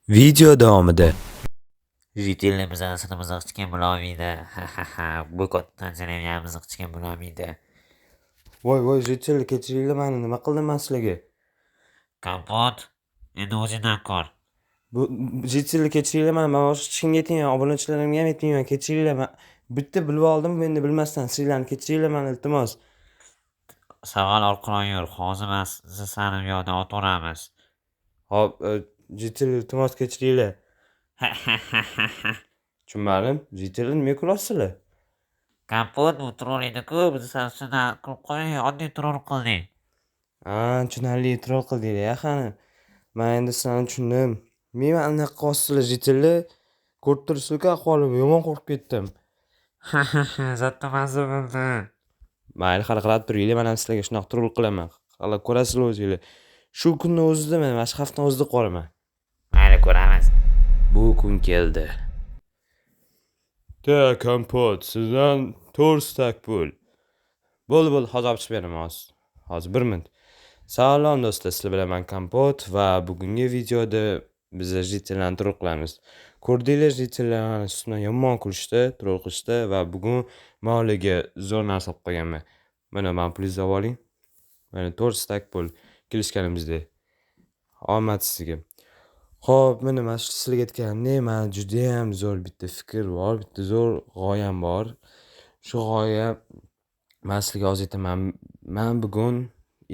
Video davomida Jitelimizni sinimizni qichgan bo'lolmaydi. Ha ha ha. Bu katta jarayonimizni qichgan bo'lolmaydi. voy jitil kechiringlar, mani nima qildim man sizlarga? Kompot, endi o'zingdan ko'r. Bu jitil kechiringlar, man boshqa hech kimga aytmayman, obunachilarimga ham aytmayman. Kechiringlar, man bitta bilib oldim, endi bilmasdan sizlarni kechiringlar, mani iltimos. Savol orqali yur. Hozir men sizni sani yo'ldan o'tvoramiz. Hop, jitil iltimos kechiringlar. Ha ha ha ha ha. Tushunmadim. Jitil nima kulasizlar? Kompot bu troll edi-ku, biz san shundan qilib qo'ying, oddiy troll qilding. Ha, tushunarli troll qildinglar, qani. Men endi sizlarni tushundim. Men anaqa qilyapsizlar jitilni. Ko'rib turibsizlar-ku ahvolim, yomon qo'rqib ketdim. Ha ha ha. Zatto mazza bo'ldi. Mayli, hali qarab turinglar, men ham sizlarga shunaqa troll qilaman. Hali ko'rasizlar o'zinglar. Shu kunni o'zida men mana shu haftani o'zida qolaman. Mayli, ko'ramiz. Bu kun keldi. Kompot, sizdan 4 stak pul. Bo'ldi, hozir olib chiqib beraman hozir. Hozir 1 minut. Salom do'stlar, sizlar bilan men Kompot va bugungi videoda biz jitillarni troll qilamiz. Ko'rdinglar, jitillar ustidan yomon kulishdi, troll qilishdi va bugun men ularga zo'r narsa olib qo'yganman. Mana men pulingizni olib oling. Mana 4 stak pul kelishganimizda. Omad sizga. Xo'p, mana men sizlarga aytganimdek, men juda ham zo'r bitta fikr bor, bitta zo'r g'oyam bor. Shu g'oya men sizlarga hozir aytaman. Men bugun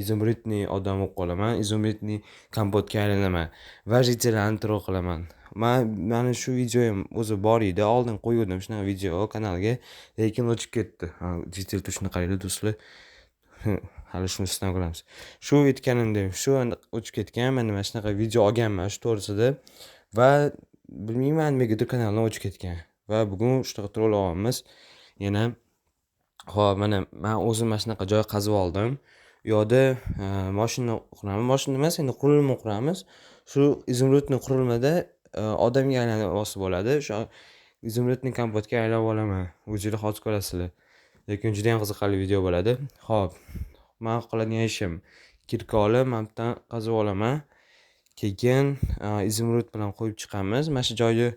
izumrudniy odam bo'lib qolaman, izumrudniy kompotga aylanaman va jitillarni troll qilaman. Mana shu videoyim o'zi bor edi, oldin qo'ygandim shunaqa video kanalga, lekin o'chib ketdi. Jitil tushni qaranglar do'stlar. Hali shuni ustidan ko'ramiz. Shu aytganimdek, shu o'chib ketgan. Men mana shunaqa video olganman shu to'g'risida va bilmayman nimagadir kanaldan o'chib ketgan. Va bugun shunaqa troll olyapmiz. Yana xo'p, mana men o'zim mana shunaqa joy qazib oldim. U yoqda mashina quramiz. Mashina emas, endi qurilma quramiz. Shu izumrudniy qurilmada odamga aylanib olsa bo'ladi. Shu izumrudniy kompotga aylanib olaman. O'zingizlar hozir ko'rasizlar. Lekin juda ham qiziqarli video bo'ladi. Xo'p, men qiladigan ishim kirka olib, men bittadan qazib olaman. Keyin izumrud bilan qo'yib chiqamiz. Mana shu joyga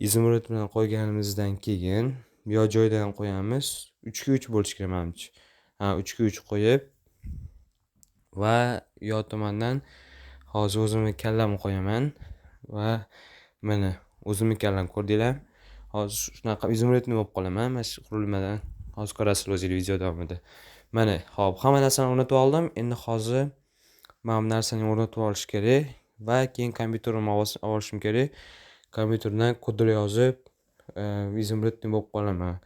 izumrud bilan qo'yganimizdan keyin bu yoq joydan qo'yamiz. 3 ga 3 bo'lishi kerak menimcha. 3 ga 3 qo'yib va yoq tomondan hozir o'zimni kallamni qo'yaman va mana o'zimni kallam ko'rdinglar. Hozir shunaqa izumrudniy bo'lib qolaman. Mana shu qurilmadan hozir ko'rasizlar o'zingizlar video davomida. Mana, hop, hamma narsani o'rnatib oldim. Endi hozir men bu narsani o'rnatib olish kerak va keyin kompyuterimni olishim kerak. Kompyuterdan kodlar yozib, izumrudniy bo'lib qolaman.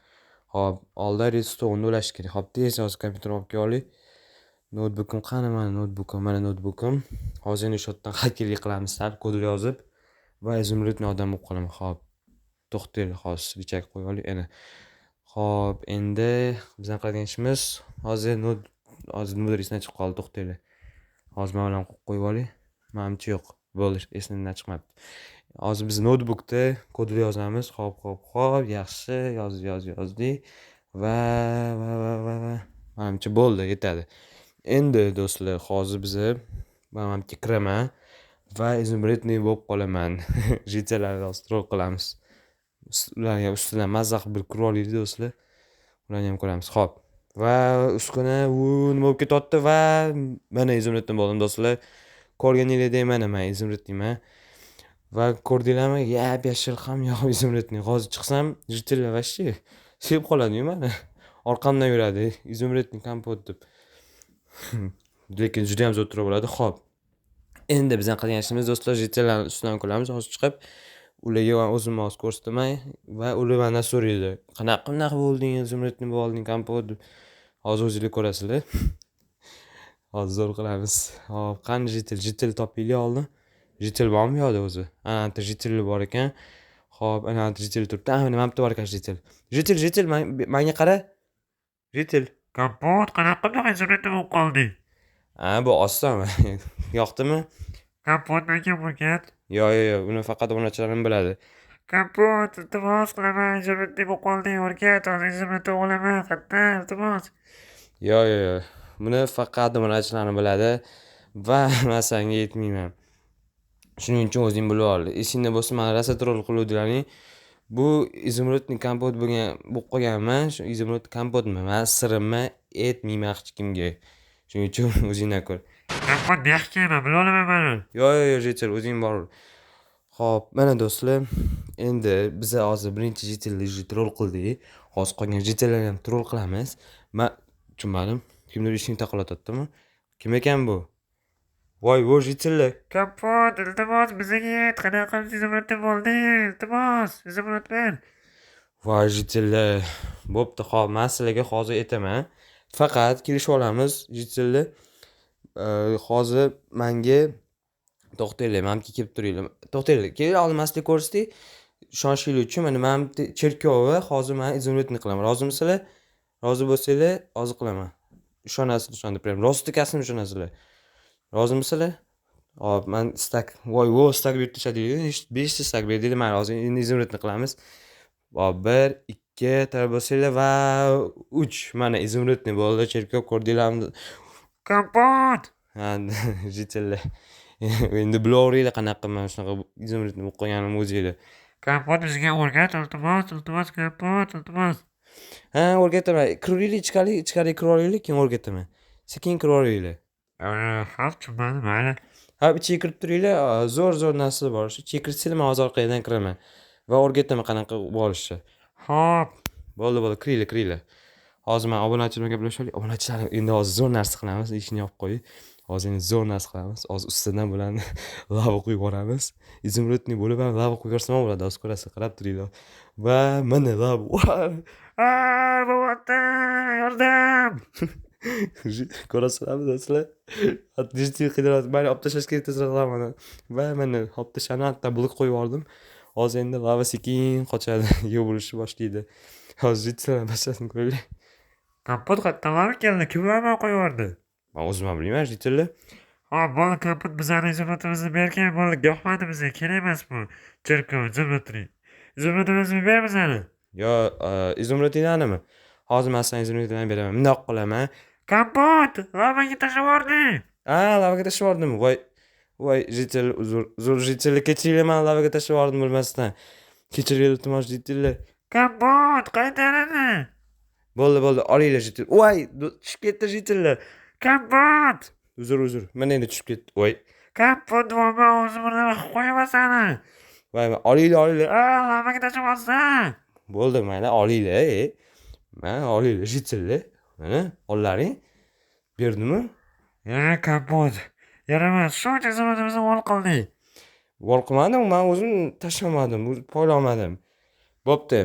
Hop, oldin redstone'ni ulash kerak. Hop, tez hozir kompyuterni olib kelib. Notebookim qani? Mana notebookim, mana notebookim. Hozir endi shu yerdan hakkerlik qilamiz, sal kodlar yozib va izumrudniy odam bo'lib qolaman. Hop, to'xtanglar, hozir bichak qo'yib oling. Ana. Xo'p, endi bizning qiladigan ishimiz hozir nima esdan chiqib qoldi, to'xtanglar. Hozir men bilan qo'yib oling. Menimcha yo'q. Bo'ldi, esimdan chiqmabdi. Hozir biz notebookda kodlar yozamiz. Xo'p, yaxshi, yozdik va menimcha bo'ldi, yetadi. Endi do'stlar, hozir biz men kiraman va izumrudniy bo'lib qolaman. Jitillarni troll qilamiz. Ularga ustidan mazza qilib bir kirib olaylik do'stlar. Ularni ham ko'ramiz. Xo'p. Va uskuna nima bo'lib ketyapti va mana izumrudniy bo'ldim do'stlar. Ko'rganinglardek mana men izumrudniyman. Va ko'rdinglarmi? Yashil ham yo'q izumrudniy. Hozir chiqsam, jitillar vashi sevib qoladi-yu mana. Orqamdan yuradi, izumrudniy kompot deb. Lekin juda ham zo'r turib bo'ladi. Xo'p. Endi bizning qilgan ishimiz do'stlar, jitillarni ustidan ko'ramiz. Hozir chiqib ularga o'zimni hozir ko'rsataman va ular mendan so'raydi. Qanaqa bo'lding, izumrudniy bo'lding, kompot deb. Hozir o'zingizlar ko'rasizlar. Hozir zo'r qilamiz. Hop, qani jitil topinglar oldin. Jitil bormi bu yoqda o'zi? Anaqa jitil bor ekan. Hop, anaqa jitil turibdi. Mana bu yerda bor ekan jitil. Jitil, menga qara. Jitil. Kompot, qanaqa qilib izumrudniy bo'lib qolding? Bu oson. Yoqdimi? Kompot nega bo'lgan? Yo'q, uni faqat obunachilarim biladi. Kompot, iltimos qilaman, izumrudniy bo'lib qolding, o'rgat, hozir izumrudniy olaman, qatta, iltimos. Yo'q. Buni faqat obunachilarim biladi va men senga aytmayman. Shuning uchun o'zing bilib ol. Esingda bo'lsa, mana rosa qiluvdilaring. Bu izumrudni kompot bo'lib qolganman. Shu izumrud kompotmi? Men sirimni aytmayman hech kimga. Shuning uchun o'zingdan ko'r. Kompot yaxshi yeyman, bila olaman buni. Yo'q, jetir, o'zing bor. Xo'p, mana do'stlar, endi biz hozir birinchi jetilni troll qildik. Hozir qolgan jetillarni ham troll qilamiz. Men tushunmadim. Kimdir ishni taqalatyaptimi? Kim ekan bu? Voy, bu jetillar. Kompot, iltimos, bizga yet. Qanaqa izimrudni bo'ldi? Iltimos, izimrud ber. Voy, jetillar. Bo'pti, xo'p, men sizlarga hozir aytaman. Faqat kelishib olamiz, jetillar. Hozir menga to'xtanglar, menga kelib turinglar. To'xtanglar, kela olmaslik ko'rsatdik. Ishonishinglar uchun mana men cherkovi hozir men izimrudni qilaman. Rozimisizlar? Rozi bo'lsanglar, hozir qilaman. Ishonasizlar, prям rostikasini ishonasizlar. Rozimisizlar? Hop, men stak, voy, stak berib tashladinglar. 5 ta stak berdinglar, men hozir endi izimrudni qilamiz. Hop, 1, 2 tar bo'lsanglar va 3. Mana izimrudni bo'ldi, cherkov ko'rdinglarmi? Kompot. Ha, jetillar. Endi bilaveringlar qanaqa men shunaqa izimrudni bo'lib qolganim o'zinglar. Kompot bizga o'rgat, iltimos, kompot, iltimos. Ha, o'rgataman. Kiraveringlar, ichkariga kiraveringlar, keyin o'rgataman. Sekin kiraveringlar. Xalq tushunmadi, mayli. Ha, ichiga kirib turinglar, zo'r narsa bor. Shu ichiga kirsanglar, men hozir orqadan kiraman va o'rgataman qanaqa bo'lishni. Xo'p. Bo'ldi, kiringlar. Hozir men obunachilar bilan gaplashaylik. Obunachilar endi hozir zo'r narsa qilamiz, ishni yopib qo'ying. Hozir endi zo'r narsa qilamiz. Hozir ustidan bularni lava qo'yib yuboramiz. Izimrudni bo'lib ham lava qo'yib yuborsam ham bo'ladi, hozir ko'rasiz, qarab turinglar. Va mana lava. Bo'lyapti, yordam. Ko'rasizlarmi do'stlar? Digital qidiryapti. Meni olib tashlash kerak tezroq lavani. Va mana olib tashlani hatto blok qo'yib yubordim. Hozir endi lava sekin qochadi, yo'bilishni boshlaydi. Hozir jetillar bashasini ko'ringlar. Kompot qayerdan lava keldi? Kim lava qo'yib yubordi? Men o'zim ham bilmayman, jetillar. Ha, bo'ldi, kompot bizlarning izimrudimizni bergan bo'ldi. Giyohvandi bizga kerak emas bu. Cherkov, izimrudimizni ber bizlarni. Yo, izimrudinglarnimi? Hozir men sizlarga izimrudinglarni beraman. Bundoq qilaman. Kompot, lavaga tashlab yubordi. Lavaga tashlab yubordim. Voy, jetil, uzr, jetillar, kechiringlar, men lavaga tashlab yubordim bilmasdan. Kechiringlar, iltimos, jetillar. Kompot, qaytarildi. Bo'ldi, olinglar jetil. Voy, tushib ketdi jetillar. Kompot. Uzr. Mana endi tushib ketdi. Voy. Kompot, men o'zim buni qo'yaman seni. Voy, olinglar. Lavaga tashlab yuborsa. Bo'ldi, mana olinglar. Mana olinglar jetillar. Mana ollaring. Berdimmi? Kompot. Yaramas, shuncha izimrudimizni vol qildik. Vol qilmadim, men o'zim tashlamadim, poylamadim. Bo'pti.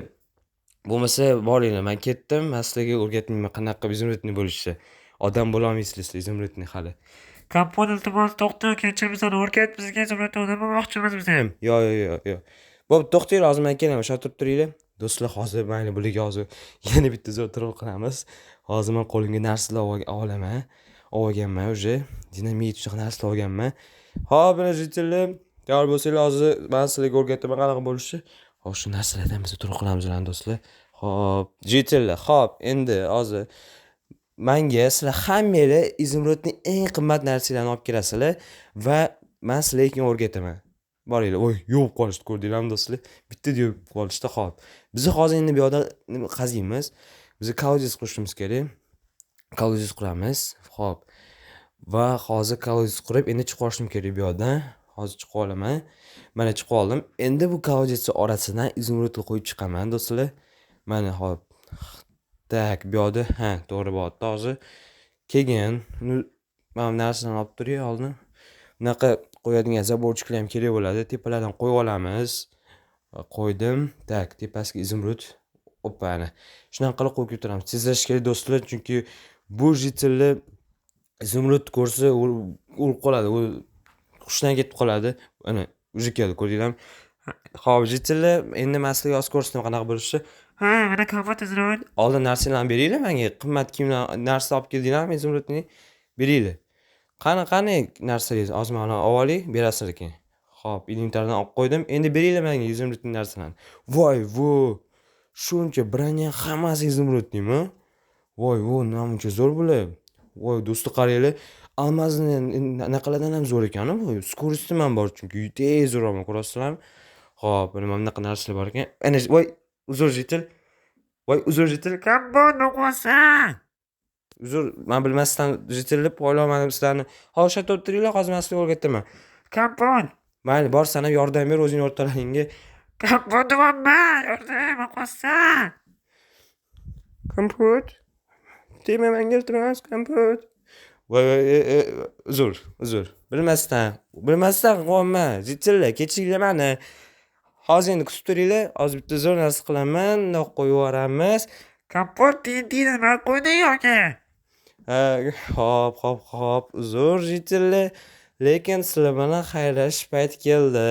Bo'lmasa boringlar, men ketdim. Men sizlarga o'rgatmayman qanaqa izimrudni bo'lishni. Odam bo'la olmaysizlar sizlar izimrudni hali. Kompot, iltimos, to'xta, kechir bizani o'rgat, bizga izimrudni o'rgatmoqchimiz biz ham. Yo'q. Bo'pti, to'xtanglar, hozir men kelaman, shu turib turinglar. Do'stlar, hozir mayli bularga hozir yana bitta zo'r troll qilamiz. Hozir men qo'limga narsalar olaman. Olganman уже. Dinamit shunaqa narsalar olganman. Xo'p, mana jetillar, tayyor bo'lsanglar, hozir men sizlarga o'rgataman qanaqa bo'lishni. Hozir shu narsalardan biz troll qilamiz do'stlar. Xo'p, jetillar, endi hozir menga sizlar hammanglar izimrudning eng qimmat narsalarini olib kelasizlar va men sizlarga o'rgataman. Boringlar. Voy, yuvib qolishdi, ko'rdinglarmi do'stlar? Bitta yuvib qolishdi. Xo'p. Biz hozir endi bu yerda qaziymiz. Biz kolodez qurishimiz kerak. Kolodez quramiz. Xo'p. Va hozir kolodez qurib, endi chiqarishim kerak bu yerdan. Hozir chiqib olaman. Mana chiqib oldim. Endi bu kolodezning orasidan izimrudni qo'yib chiqaman do'stlar. Mana xo'p. Tak, bu yerda, to'g'ri bo'lyapti hozir. Keyin mana narsani olib turing oldin. Bunaqa qo'yadigan zaborchiklar ham kerak bo'ladi. Tepalardan qo'yib olamiz. Qo'ydim. Tak, tepasiga izimrud. Oppa, ana. Shunaqa qilib qo'yib turamiz. Tezlash kerak do'stlar, chunki bu jetillar izimrud ko'rsa o'lib qoladi. U hushdan ketib qoladi. Ana, uje keldi, ko'rdinglarmi? Xo'p, jetillar, endi men sizlarga hozir ko'rsataman qanaqa bo'lishni. Mana kompot izimrud. Oldin narsalarni beringlar menga. Qimmat kiyimlar narsa olib keldinglarmi izimrudni? Beringlar. Qani narsalar hozir mana olib oling, berasizlar keyin. Xo'p, inventardan olib qo'ydim. Endi beringlar menga izimrudning narsalarini. Voy, shuncha branya hammasi izimrudnimi? Voy, namuncha zo'r bo'ladi. Voy, do'stlar, qaranglar. Almazning anaqalardan ham zo'r ekan bu. Skorosti ham bor chunki tez yuraman, ko'rasizlarmi? Xo'p, nima bunaqa narsalar bor ekan. Ana voy, uzr jitil. Voy, uzr jitil. Kompot o'qisan. Uzr, men bilmasdan jitilib qo'yolmadim sizlarni. Hozir o'tiringlar, hozir men sizlarga o'rgataman. Kompot. Mayli, bor sana yordam ber o'zing o'rtalaringga. Kompot deyapman. Yordam o'qisan. Kompot. Tema menga iltimos, kompot. Voy, uzr. Bilmasdan qo'yma. Jitillar, kechiringlar meni. Hozir endi kutib turinglar, hozir bitta zo'r narsa qilaman, undoq qo'yib yuboramiz. Kompot deydi, nima qo'yding yoki? Hop, uzr jitillar. Lekin sizlar bilan xayrlashish payti keldi.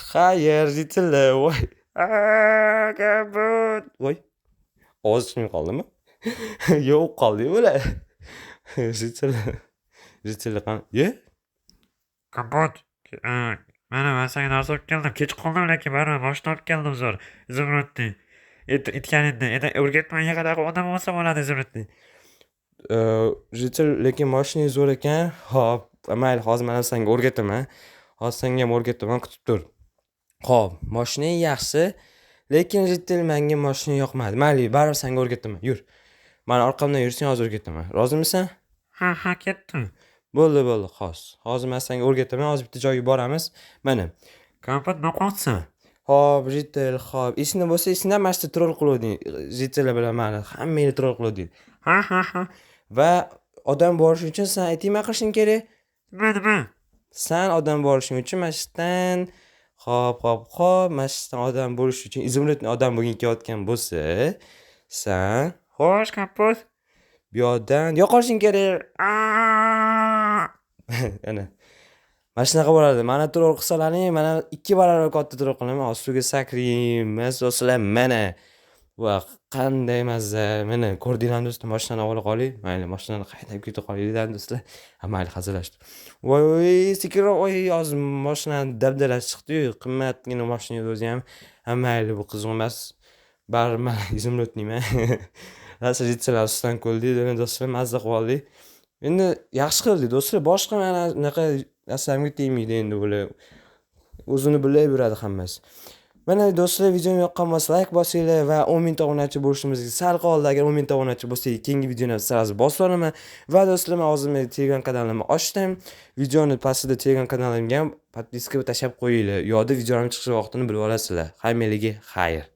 Xayr jitillar, voy. Kompot. Voy. Ovoz chiqmay qoldimi? Yo'q, qoldi bular. Jitillar qani? Kompot. Mana men senga narsa olib keldim. Kech qoldim, lekin baribir mashina olib keldim zo'r. Zumradni. Aytganingda, o'rgatmanga qanaqa odam bo'lsa bo'ladi Zumradni. Jitil, lekin mashinang zo'r ekan. Hop, mayli, hozir men senga o'rgataman. Hozir senga ham o'rgataman, kutib tur. Hop, mashinang yaxshi, lekin jitil menga mashina yoqmadi. Mayli, baribir senga o'rgataman. Yur. Meni orqamdan yursang hozir o'rgataman. Rozimisan? Ha, ketdim. Bo'ldi, xos. Hozir men senga o'rgataman, hozir bitta joyga boramiz. Mana. Kompot nima qilyapsan? Hop, jitil, hop. Esingda bo'lsa, esingdan mana shu troll qiluvding. Jitillar bilan meni hammangni troll qiluvding. Ha. Va odam borish uchun sen aytaymi qilishing kerak? Nima? Sen odam borishing uchun mana shu yerdan hop, mana shu yerdan odam bo'lish uchun Izmritni odam bo'lging kelayotgan bo'lsa, sen Xo'sh, kompot. bu yoqdan yo'qolishing kerak. Ana. Mana shunaqa bo'ladi. Mana troll qilsalaring, mana 2 barobar katta troll qilaman. Ostiga sakrayman, sizlar mana. Va qanday mazza. Mana ko'rdinglarmi do'stlar, mashinani olib qoling. Mayli, mashinani haydab ketib qolinglar do'stlar. Mayli, hazillashdim. Voy, sekinroq, hozir mashinani dabdalasi chiqdi-yu, qimmatgina mashina o'zi ham. Mayli, bu qiziq emas. Baribir men Izmritniman. Rasl jitsalar ustidan ko'ldik, do'stlar, mazza qilib oldik. Endi yaxshi qildik do'stlar. Boshqa mana unaqa narsamga tegmaydi endi bular. O'zini bilib yuradi hammasi. Mana do'stlar, videom yoqqan bo'lsa like bosinglar va 10 ming obunachi bo'lishimizga sal qoldi. Agar 10 ming obunachi bo'lsak, keyingi videoni sirasi bosib olaman. Va do'stlar, men hozir Telegram kanalimni ochdim. Videoni pastida Telegram kanalimga ham podpiska tashlab qo'yinglar. Yo'da videolarim chiqish vaqtini bilib olasizlar. Hammangizga xayr.